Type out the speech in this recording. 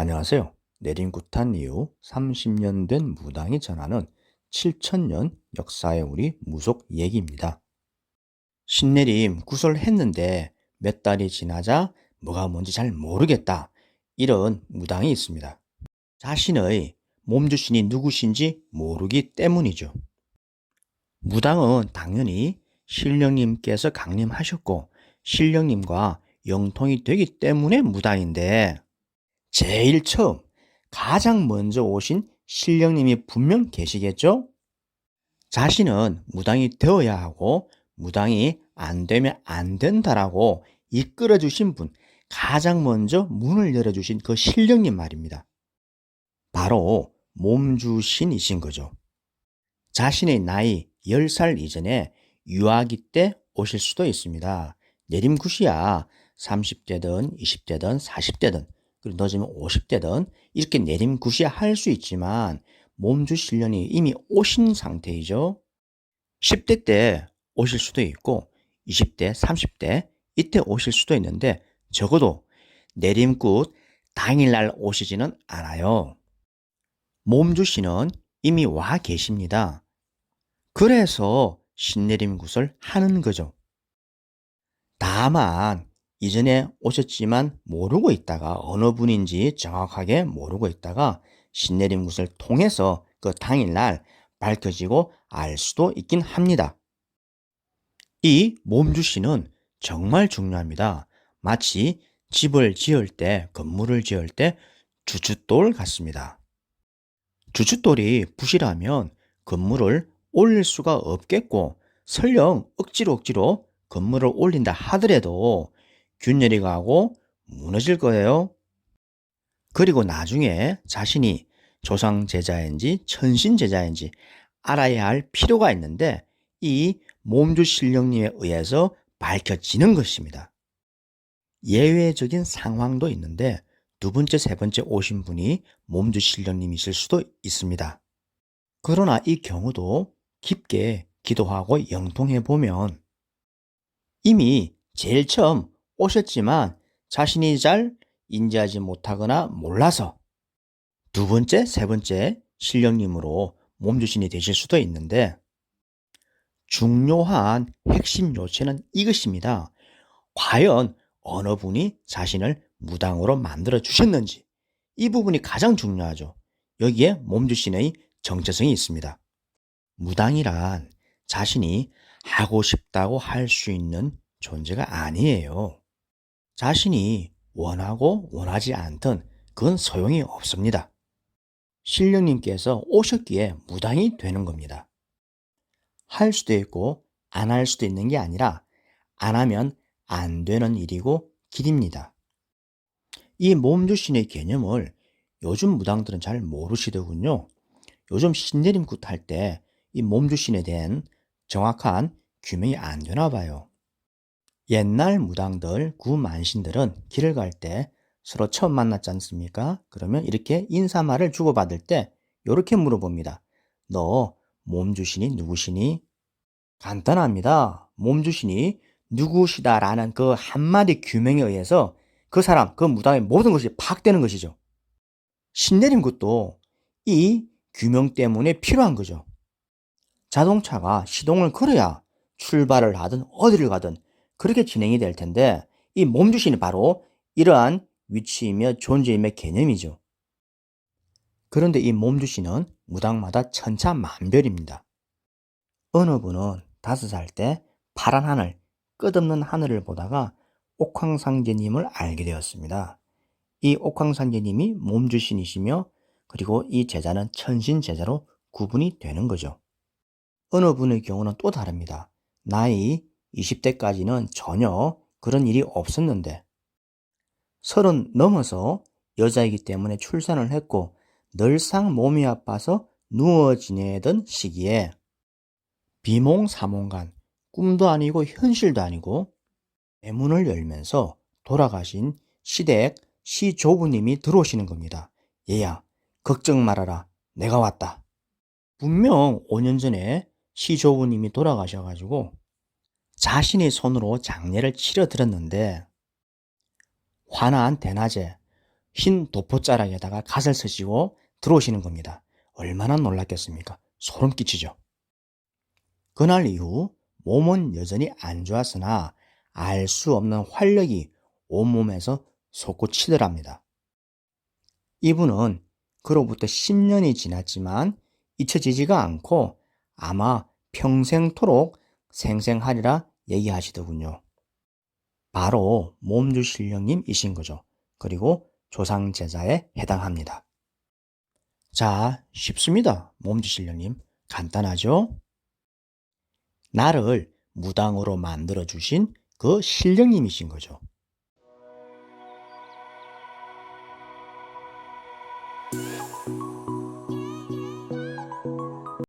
안녕하세요. 내림구탄 이후 30년 된 무당이 전하는 7천년 역사의 우리 무속 얘기입니다. 신내림 구설했는데 몇 달이 지나자 뭐가 뭔지 잘 모르겠다. 이런 무당이 있습니다. 자신의 몸주신이 누구신지 모르기 때문이죠. 무당은 당연히 신령님께서 강림하셨고 신령님과 영통이 되기 때문에 무당인데 제일 처음 가장 먼저 오신 신령님이 분명 계시겠죠? 자신은 무당이 되어야 하고 무당이 안 되면 안 된다라고 이끌어 주신 분, 가장 먼저 문을 열어주신 그 신령님 말입니다. 바로 몸주신이신 거죠. 자신의 나이 10살 이전에 유아기 때 오실 수도 있습니다. 내림굿이야 30대든 20대든 40대든 그리고 늦으면 50대든 이렇게 내림굿이야 할 수 있지만 몸주신령이 이미 오신 상태이죠. 10대 때 오실 수도 있고 20대, 30대 이때 오실 수도 있는데 적어도 내림굿 당일날 오시지는 않아요. 몸주신은 이미 와 계십니다. 그래서 신내림굿을 하는 거죠. 다만 이전에 오셨지만 모르고 있다가 어느 분인지 정확하게 모르고 있다가 신내림굿을 통해서 그 당일날 밝혀지고 알 수도 있긴 합니다. 이 몸주신은 정말 중요합니다. 마치 집을 지을 때, 건물을 지을 때 주춧돌 같습니다. 주춧돌이 부실하면 건물을 올릴 수가 없겠고 설령 억지로 건물을 올린다 하더라도 균열이 가고 무너질 거예요. 그리고 나중에 자신이 조상제자인지 천신제자인지 알아야 할 필요가 있는데 이 몸주신령님에 의해서 밝혀지는 것입니다. 예외적인 상황도 있는데 두 번째, 세 번째 오신 분이 몸주신령님이실 수도 있습니다. 그러나 이 경우도 깊게 기도하고 영통해 보면 이미 제일 처음 오셨지만 자신이 잘 인지하지 못하거나 몰라서 두 번째, 세 번째 신령님으로 몸주신이 되실 수도 있는데 중요한 핵심 요체는 이것입니다. 과연 어느 분이 자신을 무당으로 만들어 주셨는지 이 부분이 가장 중요하죠. 여기에 몸주신의 정체성이 있습니다. 무당이란 자신이 하고 싶다고 할 수 있는 존재가 아니에요. 자신이 원하고 원하지 않든 그건 소용이 없습니다. 신령님께서 오셨기에 무당이 되는 겁니다. 할 수도 있고 안 할 수도 있는 게 아니라 안 하면 안 되는 일이고 길입니다. 이 몸주신의 개념을 요즘 무당들은 잘 모르시더군요. 요즘 신내림굿 할 때 이 몸주신에 대한 정확한 규명이 안 되나 봐요. 옛날 무당들, 구만신들은 길을 갈 때 서로 처음 만났지 않습니까? 그러면 이렇게 인사말을 주고받을 때 이렇게 물어봅니다. 너 몸주신이 누구시니? 간단합니다. 몸주신이 누구시다라는 그 한마디 규명에 의해서 그 사람, 그 무당의 모든 것이 파악되는 것이죠. 신내림굿도 이 규명 때문에 필요한 거죠. 자동차가 시동을 걸어야 출발을 하든 어디를 가든 그렇게 진행이 될 텐데 이 몸주신이 바로 이러한 위치이며 존재임의 개념이죠. 그런데 이 몸주신은 무당마다 천차만별입니다. 어느 분은 5살 때 파란 하늘, 끝없는 하늘을 보다가 옥황상제님을 알게 되었습니다. 이 옥황상제님이 몸주신이시며 그리고 이 제자는 천신제자로 구분이 되는 거죠. 어느 분의 경우는 또 다릅니다. 나이 20대까지는 전혀 그런 일이 없었는데 30 넘어서 여자이기 때문에 출산을 했고 늘상 몸이 아파서 누워 지내던 시기에 비몽사몽간 꿈도 아니고 현실도 아니고 대문을 열면서 돌아가신 시댁 시조부님이 들어오시는 겁니다. 얘야, 걱정 말아라. 내가 왔다. 분명 5년 전에 시조부님이 돌아가셔가지고 자신의 손으로 장례를 치러드렸는데 화난 대낮에 흰 도포자락에다가 갓을 쓰시고 들어오시는 겁니다. 얼마나 놀랐겠습니까? 소름 끼치죠. 그날 이후 몸은 여전히 안 좋았으나 알 수 없는 활력이 온몸에서 솟구치더랍니다. 이분은 그로부터 10년이 지났지만 잊혀지지가 않고 아마 평생토록 생생하리라 얘기하시더군요. 바로 몸주신령님이신 거죠. 그리고 조상제자에 해당합니다. 자, 쉽습니다. 몸주신령님. 간단하죠? 나를 무당으로 만들어주신 그 신령님이신 거죠.